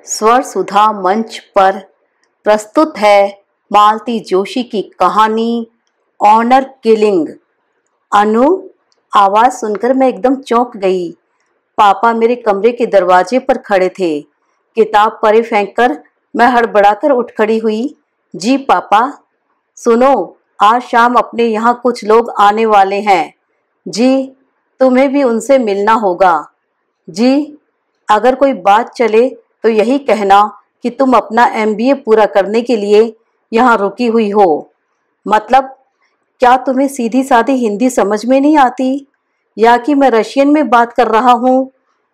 स्वर सुधा मंच पर प्रस्तुत है मालती जोशी की कहानी ऑनर किलिंग। अनु, आवाज सुनकर मैं एकदम चौंक गई। पापा मेरे कमरे के दरवाजे पर खड़े थे। किताब परे फेंककर मैं हड़बड़ाकर उठ खड़ी हुई। जी पापा। सुनो, आज शाम अपने यहाँ कुछ लोग आने वाले हैं। जी, तुम्हें भी उनसे मिलना होगा। जी, अगर कोई बात चले तो यही कहना कि तुम अपना एमबीए पूरा करने के लिए यहाँ रुकी हुई हो। मतलब, क्या तुम्हें सीधी सादी हिंदी समझ में नहीं आती या कि मैं रशियन में बात कर रहा हूँ?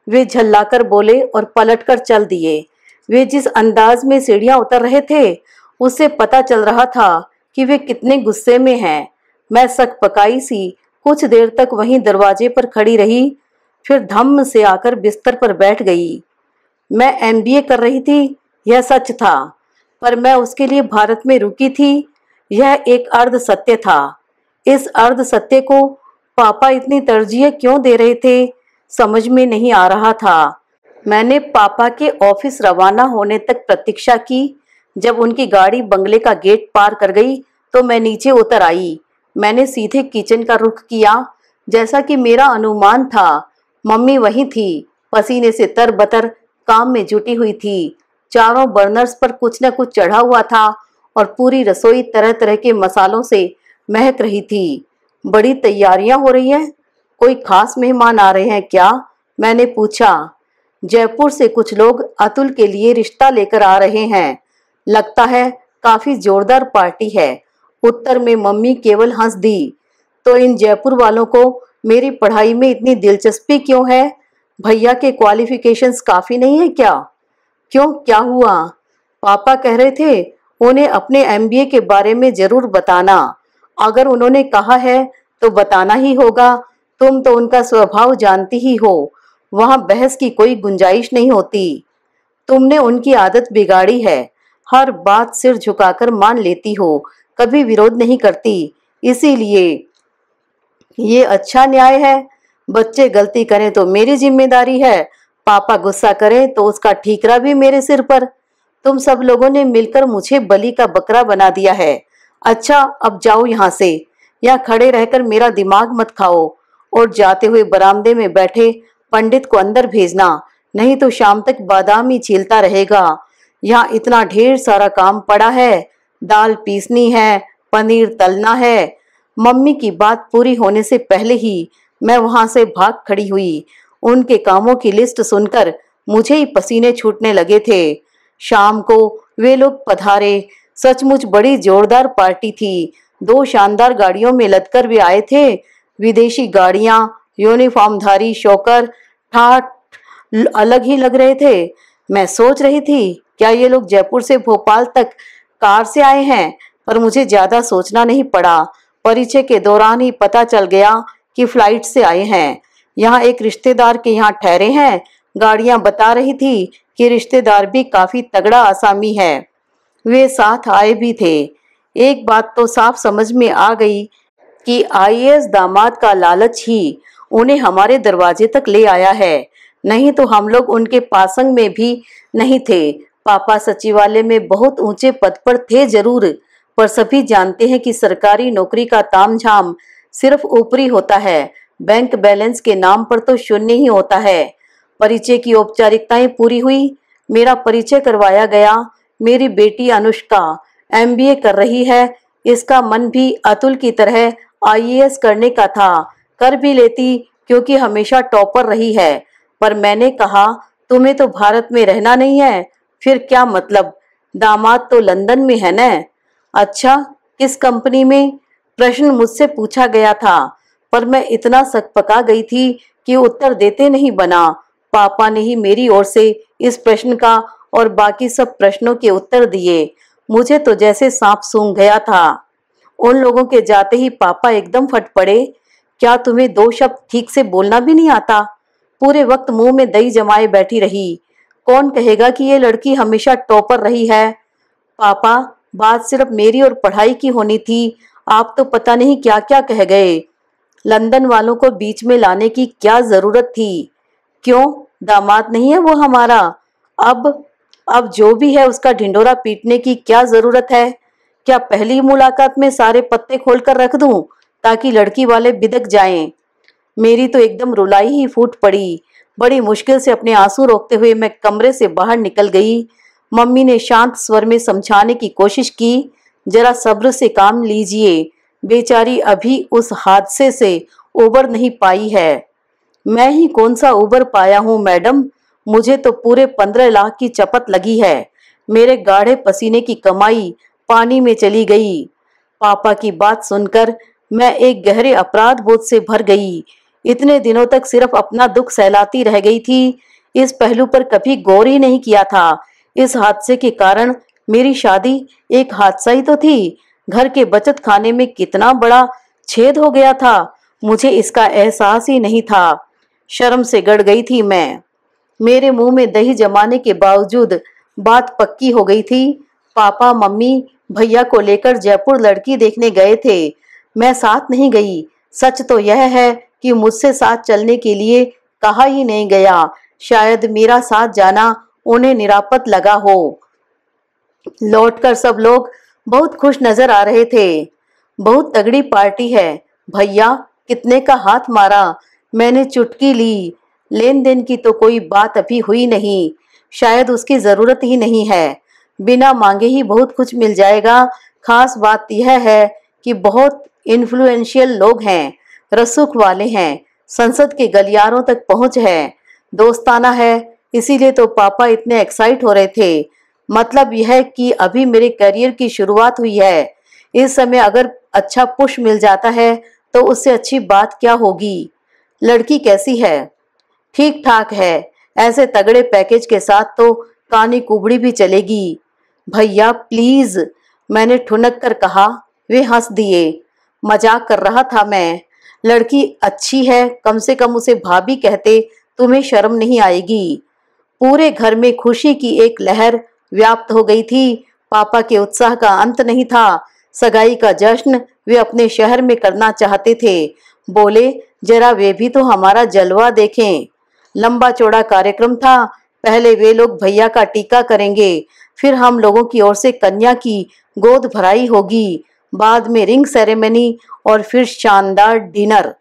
वे झल्लाकर बोले और पलटकर चल दिए। वे जिस अंदाज में सीढ़ियाँ उतर रहे थे उससे पता चल रहा था कि वे कितने गुस्से में हैं। मैं सकपकाई सी कुछ देर तक वहीं दरवाजे पर खड़ी रही, फिर धम्म से आकर बिस्तर पर बैठ गई। मैं एमबीए कर रही थी, यह सच था, पर मैं उसके लिए भारत में रुकी थी, यह एक अर्ध सत्य था। इस अर्ध सत्य को पापा इतनी तरजीह क्यों दे रहे थे, समझ में नहीं आ रहा था। मैंने पापा के ऑफिस रवाना होने तक प्रतीक्षा की। जब उनकी गाड़ी बंगले का गेट पार कर गई तो मैं नीचे उतर आई। मैंने सीधे किचन का रुख किया, जैसा कि मेरा अनुमान था। मम्मी वहीं थी, पसीने से तरबतर काम में जुटी हुई थी। चारों बर्नर्स पर कुछ न कुछ चढ़ा हुआ था और पूरी रसोई तरह तरह के मसालों से महक रही थी। बड़ी तैयारियां हो रही हैं। कोई खास मेहमान आ रहे हैं क्या? मैंने पूछा। जयपुर से कुछ लोग अतुल के लिए रिश्ता लेकर आ रहे हैं। लगता है काफी जोरदार पार्टी है। उत्तर में मम्मी केवल हंस दी। तो इन जयपुर वालों को मेरी पढ़ाई में इतनी दिलचस्पी क्यों है? भैया के क्वालिफिकेशंस काफी नहीं है क्या? क्यों, क्या हुआ? पापा कह रहे थे उन्हें अपने एमबीए के बारे में जरूर बताना। अगर उन्होंने कहा है तो बताना ही होगा। तुम तो उनका स्वभाव जानती ही हो, वहां बहस की कोई गुंजाइश नहीं होती। तुमने उनकी आदत बिगाड़ी है, हर बात सिर झुकाकर मान लेती हो, कभी विरोध नहीं करती। इसीलिए ये अच्छा न्याय है। बच्चे गलती करें तो मेरी जिम्मेदारी है, पापा गुस्सा करें तो उसका ठीकरा भी मेरे सिर पर। तुम सब लोगों ने मिलकर मुझे बलि का बकरा बना दिया है। अच्छा, अब जाओ यहाँ से। या खड़े रहकर मेरा दिमाग मत खाओ और जाते हुए बरामदे में बैठे पंडित को अंदर भेजना, नहीं तो शाम तक बादाम ही छीलता रहेगा। यहाँ इतना ढेर सारा काम पड़ा है, दाल पीसनी है, पनीर तलना है। मम्मी की बात पूरी होने से पहले ही मैं वहां से भाग खड़ी हुई। उनके कामों की लिस्ट सुनकर मुझे ही पसीने छूटने लगे थे। शाम को वे लोग पधारे। सचमुच बड़ी जोरदार पार्टी थी। 2 शानदार गाड़ियों में लदकर वे आए थे। विदेशी गाड़ियां, यूनिफॉर्मधारी शौकर ठाठ अलग ही लग रहे थे। मैं सोच रही थी क्या ये लोग जयपुर से भोपाल तक कार से आए हैं, पर मुझे ज्यादा सोचना नहीं पड़ा। परिचय के दौरान ही पता चल गया कि फ्लाइट से आए हैं। यहाँ एक रिश्तेदार के यहाँ ठहरे हैं। गाड़ियां बता रही थी कि रिश्तेदार भी काफी तगड़ा आसामी है। वे साथ आए भी थे। एक बात तो साफ समझ में आ गई कि आईएएस दामाद का लालच ही उन्हें हमारे दरवाजे तक ले आया है, नहीं तो हम लोग उनके पासंग में भी नहीं थे। पापा सचिवालय में बहुत ऊंचे पद पर थे जरूर, पर सभी जानते हैं कि सरकारी नौकरी का तामझाम सिर्फ ऊपरी होता है, बैंक बैलेंस के नाम पर तो शून्य ही होता है। परिचय की औपचारिकताएं पूरी हुई, मेरा परिचय करवाया गया। मेरी बेटी अनुष्का एमबीए कर रही है। इसका मन भी अतुल की तरह आईएएस करने का था, कर भी लेती क्योंकि हमेशा टॉपर रही है। पर मैंने कहा तुम्हें तो भारत में रहना नहीं है, फिर क्या मतलब? दामाद तो लंदन में है न। अच्छा, किस कंपनी में? प्रश्न मुझसे पूछा गया था, पर मैं इतना सकपका गई थी कि उत्तर देते नहीं बना। पापा ने ही मेरी ओर से इस प्रश्न का और बाकी सब प्रश्नों के उत्तर दिए। मुझे तो जैसे सांप सूंघ गया था। उन लोगों के जाते ही पापा एकदम फट पड़े। क्या तुम्हें 2 शब्द ठीक से बोलना भी नहीं आता? पूरे वक्त मुंह में दही जमाए बैठी रही। कौन कहेगा कि ये लड़की हमेशा टॉपर रही है? पापा, बात सिर्फ मेरी और पढ़ाई की होनी थी, आप तो पता नहीं क्या क्या कह गए। लंदन वालों को बीच में लाने की क्या जरूरत थी? क्यों, दामाद नहीं है वो हमारा? अब अब जो भी है उसका ढिंढोरा पीटने की क्या जरूरत है? क्या पहली मुलाकात में सारे पत्ते खोलकर रख दूं ताकि लड़की वाले बिदक जाएं? मेरी तो एकदम रुलाई ही फूट पड़ी। बड़ी मुश्किल से अपने आंसू रोकते हुए मैं कमरे से बाहर निकल गई। मम्मी ने शांत स्वर में समझाने की कोशिश की, जरा सब्र से काम लीजिए, बेचारी अभी उस हादसे से उबर नहीं पाई है। मैं ही कौन सा उबर पाया हूँ मैडम, मुझे तो पूरे 15 लाख की चपत लगी है। मेरे गाढ़े पसीने की कमाई पानी में चली गई। पापा की बात सुनकर मैं एक गहरे अपराध बोध से भर गई। इतने दिनों तक सिर्फ अपना दुख सहलाती रह गई थी, इस पहलू पर कभी गौर ही नहीं किया था। इस हादसे के कारण मेरी शादी एक हादसा ही तो थी। घर के बचत खाने में कितना बड़ा छेद हो गया था, मुझे इसका एहसास ही नहीं था। शर्म से गड़ गई थी मैं। मेरे मुंह में दही जमाने के बावजूद बात पक्की हो गई थी। पापा मम्मी भैया को लेकर जयपुर लड़की देखने गए थे। मैं साथ नहीं गई। सच तो यह है कि मुझसे साथ चलने के लिए कहा ही नहीं गया। शायद मेरा साथ जाना उन्हें निरापद लगा हो। लौटकर सब लोग बहुत खुश नजर आ रहे थे। बहुत तगड़ी पार्टी है भैया, कितने का हाथ मारा? मैंने चुटकी ली। लेन देन की तो कोई बात अभी हुई नहीं, शायद उसकी जरूरत ही नहीं है। बिना मांगे ही बहुत कुछ मिल जाएगा। खास बात यह है कि बहुत इन्फ्लुएंशियल लोग हैं, रसूख वाले हैं, संसद के गलियारों तक पहुंच है, दोस्ताना है, इसीलिए तो पापा इतने एक्साइट हो रहे थे। मतलब यह कि अभी मेरे करियर की शुरुआत हुई है। इस समय अगर अच्छा पुश मिल जाता है तो उससे अच्छी बात क्या होगी। लड़की कैसी है? ठीक ठाक है। ऐसे तगड़े पैकेज के साथ तो कानी कुबड़ी भी चलेगी। भैया प्लीज, मैंने ठुनक कर कहा। वे हंस दिए। मजाक कर रहा था मैं। लड़की अच्छी है, कम से कम उसे भाभी कहते, तुम्हें शर्म नहीं आएगी। पूरे घर में खुशी की एक लहर व्याप्त हो गई थी। पापा के उत्साह का अंत नहीं था। सगाई का जश्न वे अपने शहर में करना चाहते थे। बोले, जरा वे भी तो हमारा जलवा देखें। लंबा चौड़ा कार्यक्रम था। पहले वे लोग भैया का टीका करेंगे, फिर हम लोगों की ओर से कन्या की गोद भराई होगी, बाद में रिंग सेरेमनी और फिर शानदार डिनर।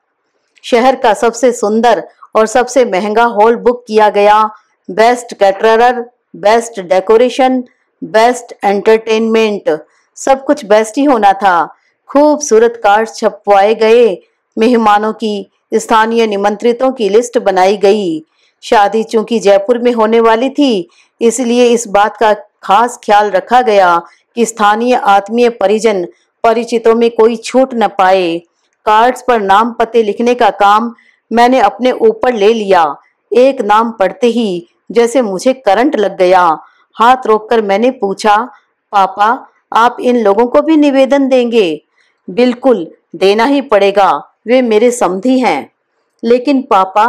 शहर का सबसे सुंदर और सबसे महंगा हॉल बुक किया गया। Best caterer, best decoration, best entertainment, सब कुछ बेस्ट ही होना था। खूबसूरत कार्ड छपवाए गए। मेहमानों की, स्थानीय निमंत्रितों की लिस्ट बनाई गई। शादी चूंकि जयपुर में होने वाली थी, इसलिए इस बात का खास ख्याल रखा गया कि स्थानीय आत्मीय परिजन परिचितों में कोई छूट न पाए। कार्ड्स पर नाम पते लिखने का काम मैंने अपने ऊपर ले लिया। एक नाम पढ़ते ही जैसे मुझे करंट लग गया। हाथ रोककर मैंने पूछा, पापा आप इन लोगों को भी निवेदन देंगे? बिल्कुल देना ही पड़ेगा, वे मेरे समधी हैं। लेकिन पापा,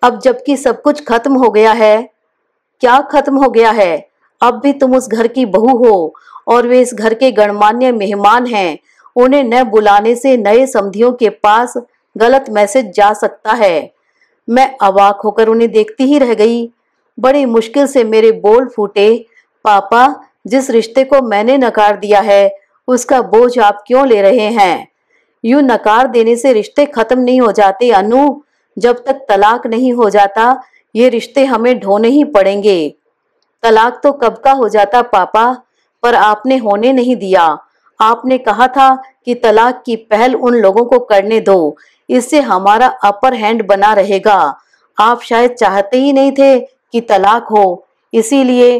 अब जबकि सब कुछ खत्म हो गया है। क्या खत्म हो गया है? अब भी तुम उस घर की बहू हो और वे इस घर के गणमान्य मेहमान हैं। उन्हें न बुलाने से नए समधियों के पास गलत मैसेज जा सकता है। मैं अवाक होकर उन्हें देखती ही रह गई। बड़ी मुश्किल से मेरे बोल फूटे, पापा जिस रिश्ते को मैंने नकार दिया है उसका बोझ आप क्यों ले रहे हैं? यूं नकार देने से रिश्ते खत्म नहीं हो जाते अनु। जब तक तलाक नहीं हो जाता ये रिश्ते हमें ढोने ही पड़ेंगे। तलाक तो कब का हो जाता पापा, पर आपने होने नहीं दिया। आपने कहा था कि तलाक की पहल उन लोगों को करने दो, इससे हमारा अपर हैंड बना रहेगा। आप शायद चाहते ही नहीं थे कि तलाक हो, इसीलिए।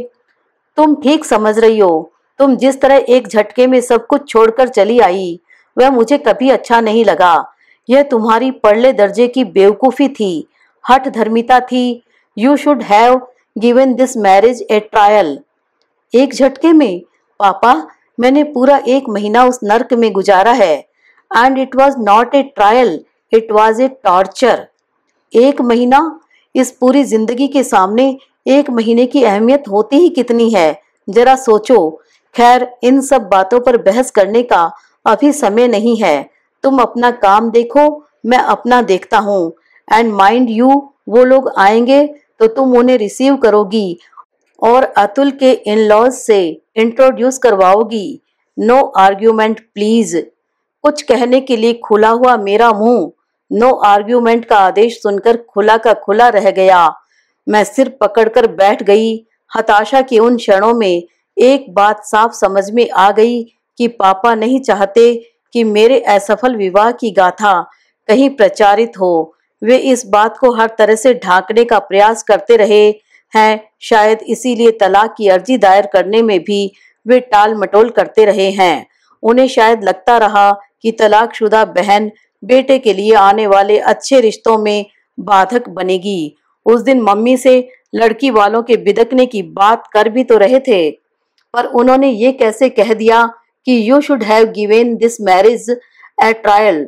तुम ठीक समझ रही हो। तुम जिस तरह एक झटके में सब कुछ छोड़कर चली आई, वह मुझे कभी अच्छा नहीं लगा। यह तुम्हारी परले दर्जे की बेवकूफी थी, हठ धर्मिता थी। You should have given this marriage A trial. एक झटके में? पापा, मैंने पूरा 1 महीना उस नर्क में गुजारा है। And it was not a trial, it was a torture. 1 महीना? इस पूरी जिंदगी के सामने 1 महीने की अहमियत होती ही कितनी है, जरा सोचो। खैर, इन सब बातों पर बहस करने का अभी समय नहीं है। तुम अपना काम देखो, मैं अपना देखता हूँ। एंड माइंड यू, वो लोग आएंगे तो तुम उन्हें रिसीव करोगी और अतुल के इन लॉज से इंट्रोड्यूस करवाओगी। No argument please. कुछ कहने के लिए खुला हुआ मेरा मुंह नो आर्ग्यूमेंट का आदेश सुनकर खुला का खुला रह गया। मैं सिर पकड़कर बैठ गई। हताशा के उन क्षणों में एक बात साफ समझ में आ गई कि पापा नहीं चाहते कि मेरे असफल विवाह की गाथा कहीं प्रचारित हो। वे इस बात को हर तरह से ढांकने का प्रयास करते रहे हैं। शायद इसीलिए तलाक की अर्जी दायर करने में भी वे टाल मटोल करते रहे हैं। उन्हें शायद लगता रहा कि तलाकशुदा बहन बेटे के लिए आने वाले अच्छे रिश्तों में बाधक बनेगी। उस दिन मम्मी से लड़की वालों के बिदकने की बात कर भी तो रहे थे, पर उन्होंने ये कैसे कह दिया कि you should have given this marriage A trial.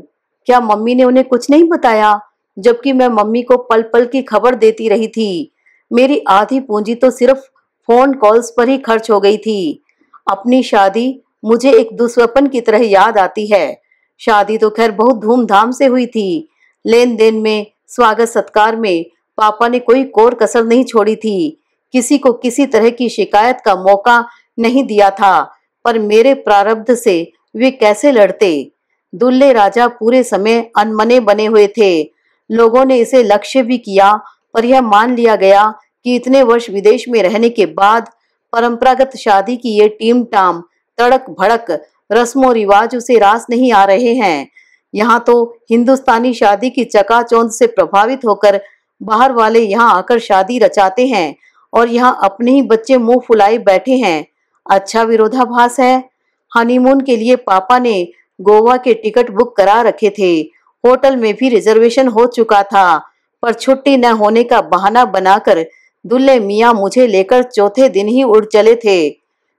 क्या मम्मी ने उन्हें कुछ नहीं बताया, जबकि मैं मम्मी को पल पल की खबर देती रही थी। मेरी आधी पूंजी तो सिर्फ फोन कॉल्स पर ही खर्च हो गई थी। अपनी शादी मुझे एक दुस्वप्न की तरह याद आती है। शादी तो खैर बहुत धूमधाम से हुई थी। लेन देन में, स्वागत सत्कार में पापा ने कोई कोर कसर नहीं छोड़ी थी। किसी को किसी तरह की शिकायत का मौका नहीं दिया था, पर मेरे प्रारब्ध से वे कैसे लड़ते। दुल्हे राजा पूरे समय अनमने बने हुए थे। लोगों ने इसे लक्ष्य भी किया, पर यह मान लिया गया कि इतने वर्ष विदेश में रहने के बाद परंपरागत शादी की ये टीम टाम, तड़क भड़क रस्मों रिवाज उसे रास नहीं आ रहे हैं। यहाँ तो हिंदुस्तानी शादी की चकाचौंध से प्रभावित होकर बाहर वाले यहाँ आकर शादी रचाते हैं और यहाँ अपने ही बच्चे मुंह फुलाए बैठे हैं। अच्छा विरोधाभास है। हनीमून के लिए पापा ने गोवा के टिकट बुक करा रखे थे। होटल में भी रिजर्वेशन हो चुका था, पर छुट्टी न होने का बहाना बनाकर दूल्हे मियाँ मुझे लेकर चौथे दिन ही उड़ चले थे।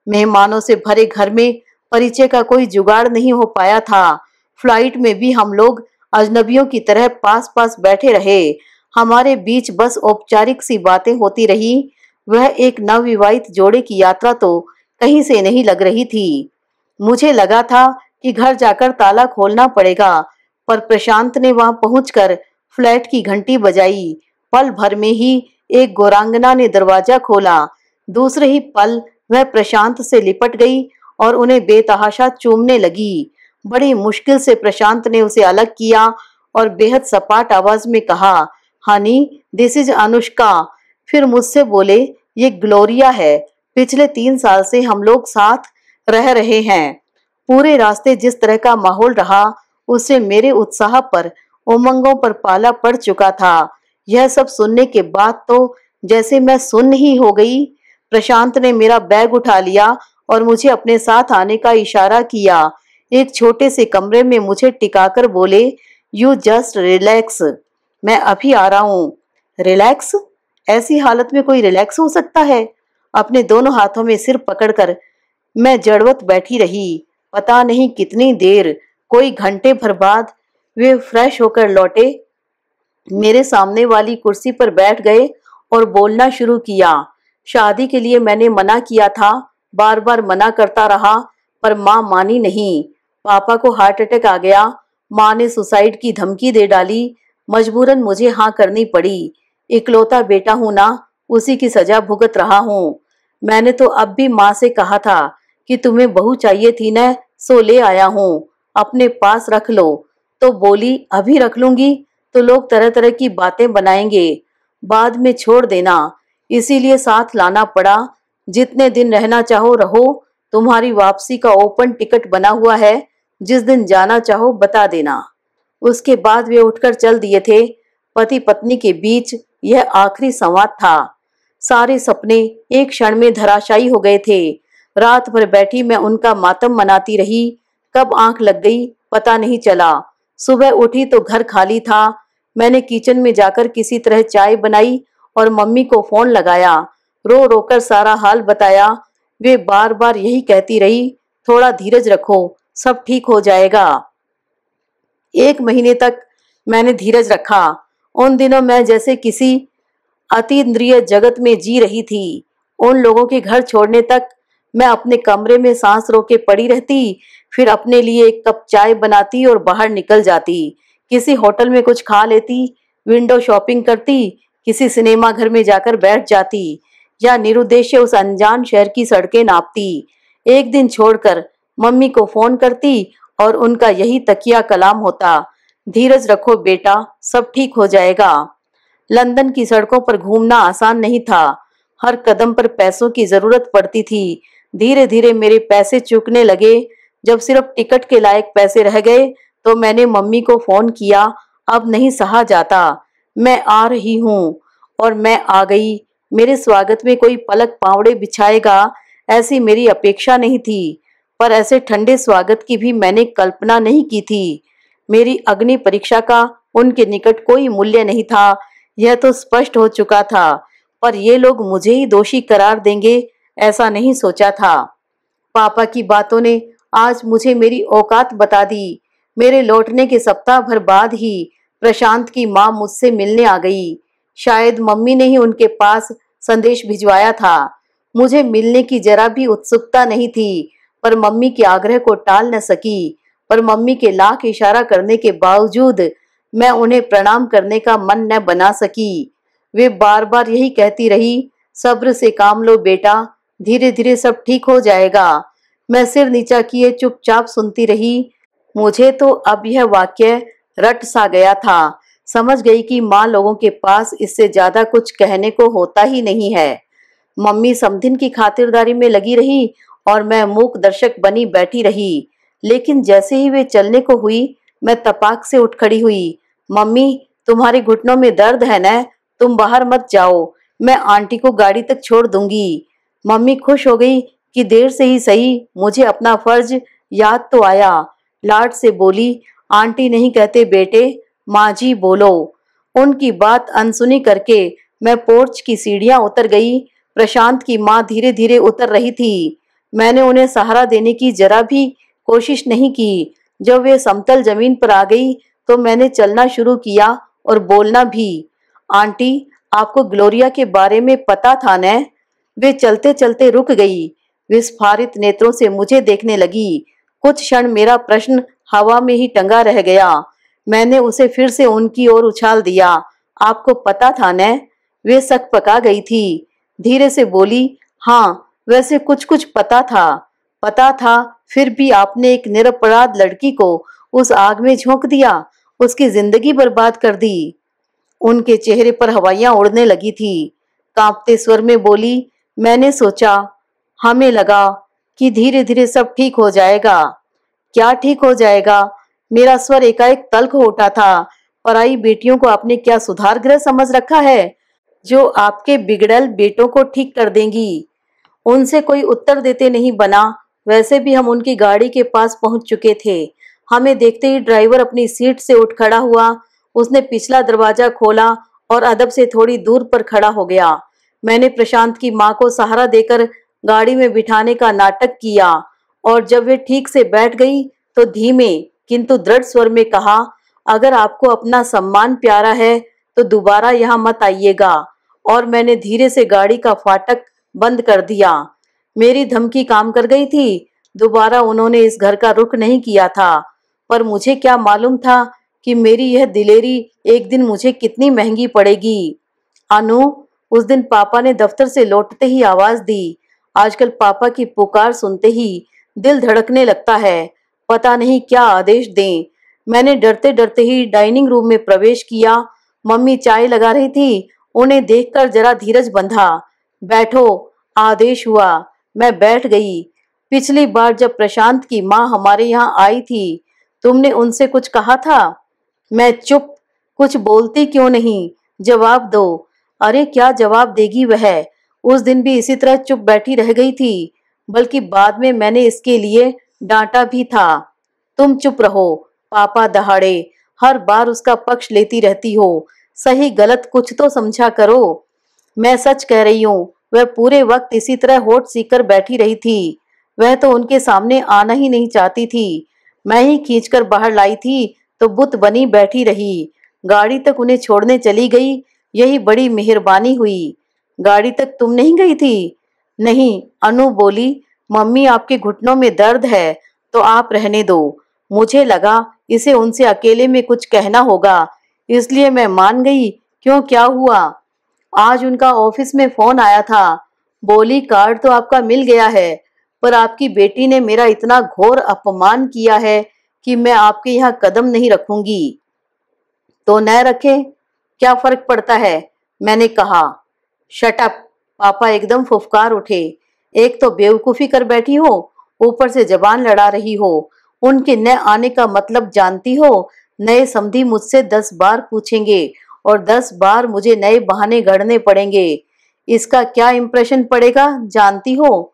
मेहमानों से भरे घर में परिचय का कोई जुगाड़ नहीं हो पाया था। फ्लाइट में भी हम लोग अजनबियों की तरह पास पास बैठे रहे। हमारे बीच बस औपचारिक सी बातें होती रही। वह एक नवविवाहित जोड़े की यात्रा तो कहीं से नहीं लग रही थी। मुझे लगा था कि घर जाकर ताला खोलना पड़ेगा, पर प्रशांत ने वहां पहुंचकर फ्लैट की घंटी बजाई। पल भर में ही एक गोरांगना ने दरवाजा खोला। दूसरे ही पल वह प्रशांत से लिपट गई और उन्हें बेतहाशा चूमने लगी। बड़ी मुश्किल से प्रशांत ने उसे अलग किया और बेहद सपाट आवाज में कहा, हनी दिस इज अनुष्का। फिर मुझसे बोले, ये ग्लोरिया है। पिछले 3 साल से हम लोग साथ रह रहे हैं। पूरे रास्ते जिस तरह का माहौल रहा, उससे मेरे उत्साह पर, उमंगों पर पाला पड़ चुका था। यह सब सुनने के बाद तो जैसे मैं सुन्न ही हो गई। प्रशांत ने मेरा बैग उठा लिया और मुझे अपने साथ आने का इशारा किया। एक छोटे से कमरे में मुझे टिकाकर बोले, यू जस्ट रिलैक्स, मैं अभी आ रहा हूँ। रिलैक्स? ऐसी हालत में कोई रिलैक्स हो सकता है? अपने दोनों हाथों में सिर पकड़कर मैं जड़वत बैठी रही। पता नहीं कितनी देर, कोई घंटे भर बाद वे फ्रेश होकर लौटे, मेरे सामने वाली कुर्सी पर बैठ गए और बोलना शुरू किया। शादी के लिए मैंने मना किया था, बार बार मना करता रहा, पर माँ मानी नहीं। पापा को हार्ट अटैक आ गया। माँ ने सुसाइड की धमकी दे डाली। मजबूरन मुझे हाँ करनी पड़ी। इकलौता बेटा हूं ना, उसी की सजा भुगत रहा हूँ। मैंने तो अब भी माँ से कहा था कि तुम्हें बहू चाहिए थी न, सो ले आया हूँ, अपने पास रख लो। तो बोली, अभी रख लूंगी तो लोग तरह तरह की बातें बनाएंगे, बाद में छोड़ देना। इसीलिए साथ लाना पड़ा। जितने दिन रहना चाहो रहो, तुम्हारी वापसी का ओपन टिकट बना हुआ है। जिस दिन जाना चाहो बता देना। उसके बाद वे उठकर चल दिए थे। पति पत्नी के बीच यह आखिरी संवाद था। सारे सपने एक क्षण में धराशायी हो गए थे। रात भर बैठी मैं उनका मातम मनाती रही। कब आंख लग गई पता नहीं चला। सुबह उठी तो घर खाली था। मैंने किचन में जाकर किसी तरह चाय बनाई और मम्मी को फोन लगाया। रो रोकर सारा हाल बताया। वे बार बार यही कहती रही, थोड़ा धीरज रखो, सब ठीक हो जाएगा। 1 महीने तक मैंने धीरज रखा। उन दिनों मैं जैसे किसी अतीन्द्रिय जगत में जी रही थी। उन लोगों के घर छोड़ने तक मैं अपने कमरे में सांस रोके पड़ी रहती, फिर अपने लिए 1 कप चाय बनाती और बाहर निकल जाती। किसी होटल में कुछ खा लेती, विंडो शॉपिंग करती, किसी सिनेमा घर में जाकर बैठ जाती। या निरुद्देश्य उस अनजान शहर की सड़कें नापती। एक दिन छोड़कर मम्मी को फोन करती और उनका यही तकिया कलाम होता, धीरज रखो बेटा, सब ठीक हो जाएगा। लंदन की सड़कों पर घूमना आसान नहीं था। हर कदम पर पैसों की जरूरत पड़ती थी। धीरे धीरे मेरे पैसे चुकने लगे। जब सिर्फ टिकट के लायक पैसे रह गए तो मैंने मम्मी को फोन किया, अब नहीं सहा जाता, मैं आ रही हूँ। और मैं आ गई। मेरे स्वागत में कोई पलक पावड़े बिछाएगा ऐसी मेरी अपेक्षा नहीं थी, पर ऐसे ठंडे स्वागत की भी मैंने कल्पना नहीं की थी। मेरी अग्नि परीक्षा का उनके निकट कोई मूल्य नहीं था, यह तो स्पष्ट हो चुका था, पर ये लोग मुझे ही दोषी करार देंगे ऐसा नहीं सोचा था। पापा की बातों ने आज मुझे मेरी औकात बता दी। मेरे लौटने के सप्ताह भर बाद ही प्रशांत की माँ मुझसे मिलने आ गई। शायद मम्मी ने ही उनके पास संदेश भिजवाया था। मुझे मिलने की जरा भी उत्सुकता नहीं थी, पर मम्मी के आग्रह को टाल न सकी। पर मम्मी के लाख इशारा करने के बावजूद मैं उन्हें प्रणाम करने का मन न बना सकी। वे बार बार यही कहती रही, सब्र से काम लो बेटा, धीरे धीरे सब ठीक हो जाएगा। मैं सिर नीचा किए चुपचाप सुनती रही। मुझे तो अब यह वाक्य रट सा गया था। समझ गई कि माँ लोगों के पास इससे ज्यादा कुछ कहने को होता ही नहीं है। मम्मी समधिन की खातिरदारी में लगी रही और मैं मूक दर्शक बनी बैठी रही। लेकिन जैसे ही वे चलने को हुई, मैं तपाक से उठ खड़ी हुई। मम्मी, तुम्हारे घुटनों में दर्द है न? तुम बाहर मत जाओ, मैं आंटी को गाड़ी तक छोड़ दूंगी। मम्मी खुश हो गई कि देर से ही सही मुझे अपना फर्ज याद तो आया। लाड से बोली, आंटी नहीं कहते बेटे, माँ जी बोलो। उनकी बात अनसुनी करके मैं पोर्च की सीढ़ियां उतर गई। प्रशांत की माँ धीरे धीरे उतर रही थी। मैंने उन्हें सहारा देने की जरा भी कोशिश नहीं की। जब वे समतल जमीन पर आ गई तो मैंने चलना शुरू किया और बोलना भी। आंटी, आपको ग्लोरिया के बारे में पता था न? वे चलते चलते रुक गई। विस्फारित नेत्रों से मुझे देखने लगी। कुछ क्षण मेरा प्रश्न हवा में ही टंगा रह गया। मैंने उसे फिर से उनकी ओर उछाल दिया। आपको पता था न? वे सकपका गई थी। धीरे से बोली, हाँ, वैसे कुछ कुछ पता था, फिर भी आपने एक निरपराध लड़की को उस आग में झोंक दिया, उसकी जिंदगी बर्बाद कर दी। उनके चेहरे पर हवाइयां उड़ने लगी थी। कांपते स्वर में बोली, मैंने सोचा, हमें लगा कि धीरे धीरे सब ठीक हो जाएगा। क्या ठीक हो जाएगा? मेरा स्वर एकाएक तल्ख हो उठा था। पराई बेटियों को आपने क्या सुधार गृह समझ रखा है, जो आपके बिगड़ल बेटों को ठीक कर देंगी? उनसे कोई उत्तर देते नहीं बना। वैसे भी हम उनकी गाड़ी के पास पहुंच चुके थे। हमें देखते ही ड्राइवर अपनी सीट से उठ खड़ा हुआ। उसने पिछला दरवाजा खोला और अदब से थोड़ी दूर पर खड़ा हो गया। मैंने प्रशांत की माँ को सहारा देकर गाड़ी में बिठाने का नाटक किया और जब वे ठीक से बैठ गई तो धीमे किंतु दृढ़ स्वर में कहा, अगर आपको अपना सम्मान प्यारा है तो दोबारा यहाँ मत आइएगा। और मैंने धीरे से गाड़ी का फाटक बंद कर दिया। मेरी धमकी काम कर गई थी। दोबारा उन्होंने इस घर का रुख नहीं किया था। पर मुझे क्या मालूम था कि मेरी यह दिलेरी एक दिन मुझे कितनी महंगी पड़ेगी। अनु, उस दिन पापा ने दफ्तर से लौटते ही आवाज दी। आजकल पापा की पुकार सुनते ही दिल धड़कने लगता है। पता नहीं क्या आदेश दें। मैंने डरते डरते ही डाइनिंग रूम में प्रवेश किया। मम्मी चाय लगा रही थी। उन्हें देखकर जरा धीरज बंधा। बैठो, आदेश हुआ। मैं बैठ गई। पिछली बार जब प्रशांत की माँ हमारे यहाँ आई थी, तुमने उनसे कुछ कहा था? मैं चुप। कुछ बोलती क्यों नहीं? जवाब दो। अरे क्या जवाब देगी वह? उस दिन भी इसी तरह चुप बैठी रह गई थी। बल्कि बाद में मैंने इसके लिए डांटा भी था। तुम चुप रहो। पापा दहाड़े। हर बार उसका पक्ष लेती रहती हो। सही गलत कुछ तो समझा करो। मैं सच कह रही हूँ, वह पूरे वक्त इसी तरह होठ सीकर बैठी रही थी। वह तो उनके सामने आना ही नहीं चाहती थी। मैं ही खींचकर बाहर लाई थी तो बुत बनी बैठी रही। गाड़ी तक उन्हें छोड़ने चली गई। यही बड़ी मेहरबानी हुई। गाड़ी तक तुम नहीं गई थी? नहीं, अनु बोली। मम्मी, आपके घुटनों में दर्द है तो आप रहने दो। मुझे लगा इसे उनसे अकेले में कुछ कहना होगा, इसलिए मैं मान गई। क्यों, क्या हुआ? आज उनका ऑफिस में फोन आया था। बोली कार्ड तो आपका मिल गया है, पर आपकी बेटी ने मेरा इतना घोर अपमान किया है कि मैं आपके यहाँ कदम नहीं रखूंगी। तो न रखे, क्या फर्क पड़ता है, मैंने कहा। शट अप, पापा एकदम फुफकार उठे। एक तो बेवकूफी कर बैठी हो, ऊपर से जबान लड़ा रही हो। उनके न आने का मतलब जानती हो। नए समधी मुझसे 10 बार पूछेंगे और 10 बार मुझे नए बहाने गढ़ने पड़ेंगे। इसका क्या इंप्रेशन पड़ेगा जानती हो?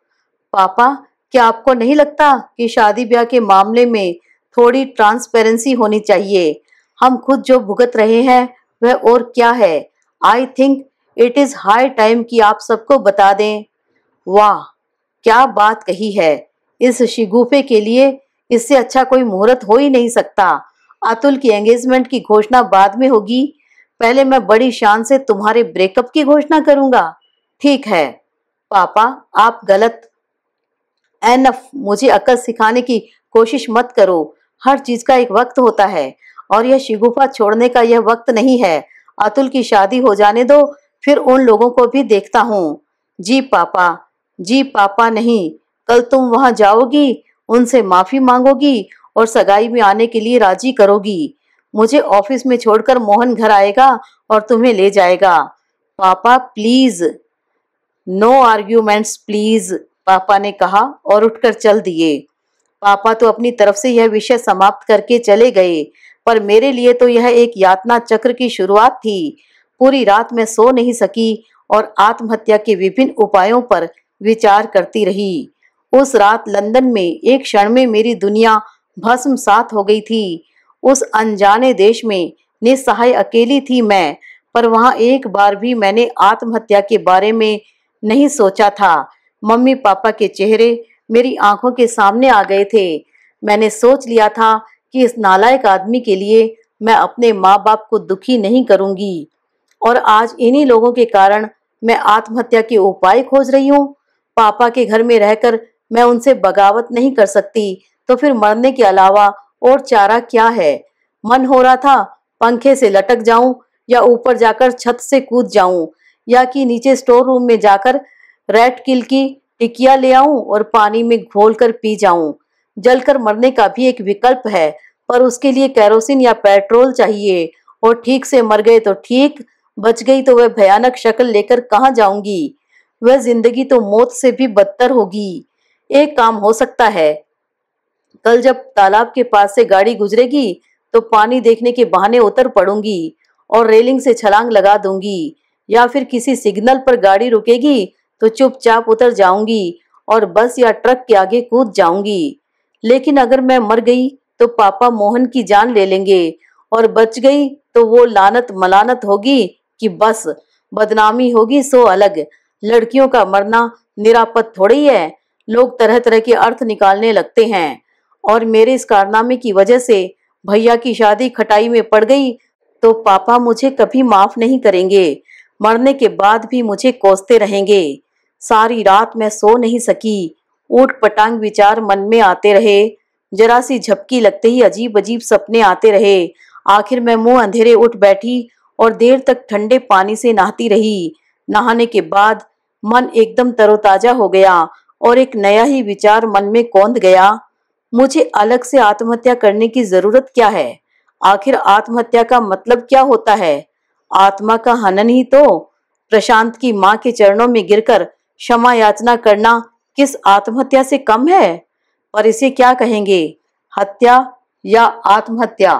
पापा, क्या आपको नहीं लगता कि शादी ब्याह के मामले में थोड़ी ट्रांसपेरेंसी होनी चाहिए? हम खुद जो भुगत रहे हैं वह और क्या है। I think it is high time कि आप सबको बता दें। वाह, क्या बात कही है। इस शिगुफे के लिए इससे अच्छा कोई मुहूर्त हो ही नहीं सकता। अतुल की एंगेजमेंट की घोषणा बाद में होगी, पहले मैं बड़ी शान से तुम्हारे ब्रेकअप की घोषणा करूंगा। ठीक है पापा, आप गलत। एनफ, मुझे अकल सिखाने की कोशिश मत करो। हर चीज का एक वक्त होता है और यह शिगुफा छोड़ने का यह वक्त नहीं है। अतुल की शादी हो जाने दो, फिर उन लोगों को भी देखता हूँ। जी पापा। जी पापा नहीं, कल तुम वहां जाओगी, उनसे माफी मांगोगी और सगाई में आने के लिए राजी करोगी। मुझे ऑफिस में छोड़कर मोहन घर आएगा और तुम्हें ले जाएगा। पापा प्लीज। नो आर्ग्यूमेंट्स प्लीज, पापा ने कहा और उठकर चल दिए। पापा तो अपनी तरफ से यह विषय समाप्त करके चले गए, पर मेरे लिए तो यह एक यातना चक्र की शुरुआत थी। पूरी रात मैं सो नहीं सकी और आत्महत्या के विभिन्न उपायों पर विचार करती रही। उस रात लंदन में एक क्षण में मेरी दुनिया भस्मसात हो गई थी। उस अनजाने देश में निस्सहाय अकेली थी मैं, पर वहां एक बार भी मैंने आत्महत्या के बारे में नहीं सोचा था। मम्मी पापा के चेहरे मेरी आंखों के सामने आ गए थे। मैंने सोच लिया था कि इस नालायक आदमी के लिए मैं अपने माँ बाप को दुखी नहीं करूंगी, और आज इन्हीं लोगों के कारण मैं आत्महत्या के उपाय खोज रही हूँ। पापा के घर में रहकर मैं उनसे बगावत नहीं कर सकती, तो फिर मरने के अलावा और चारा क्या है। मन हो रहा था पंखे से लटक जाऊं, या ऊपर जाकर छत से कूद जाऊं, या कि नीचे स्टोर रूम में जाकर रेड किल की टिकिया ले आऊं और पानी में घोलकर पी जाऊं। जलकर मरने का भी एक विकल्प है, पर उसके लिए केरोसिन या पेट्रोल चाहिए। और ठीक से मर गए तो ठीक, बच गई तो वह भयानक शक्ल लेकर कहाँ जाऊंगी। वह जिंदगी तो मौत से भी बदतर होगी। एक काम हो सकता है, कल जब तालाब के पास से गाड़ी गुजरेगी तो पानी देखने के बहाने उतर पड़ूंगी और रेलिंग से छलांग लगा दूंगी, या फिर किसी सिग्नल पर गाड़ी रुकेगी तो चुपचाप उतर जाऊंगी और बस या ट्रक के आगे कूद जाऊंगी। लेकिन अगर मैं मर गई तो पापा मोहन की जान ले लेंगे, और बच गई तो वो लानत मलानत होगी कि बस बदनामी होगी सो अलग। लड़कियों का मरना निरापद थोड़ी है। लोग तरह तरह के अर्थ निकालने लगते हैं, और मेरे इस कारनामे की वजह से भैया की शादी खटाई में पड़ गई तो पापा मुझे कभी माफ नहीं करेंगे। मरने के बाद भी मुझे कोसते रहेंगे। सारी रात मैं सो नहीं सकी। ऊट पटांग विचार मन में आते रहे। जरा सी झपकी लगते ही अजीब अजीब सपने आते रहे। आखिर मैं मुंह अंधेरे उठ बैठी और देर तक ठंडे पानी से नहाती रही। नहाने के बाद मन एकदम तरोताजा हो गया और एक नया ही विचार मन में कौंध गया। मुझे अलग से आत्महत्या करने की जरूरत क्या है? आखिर आत्महत्या का मतलब क्या होता है? आत्मा का हनन ही तो। प्रशांत की मां के चरणों में गिरकर क्षमा याचना करना किस आत्महत्या से कम है? पर इसे क्या कहेंगे, हत्या या आत्महत्या?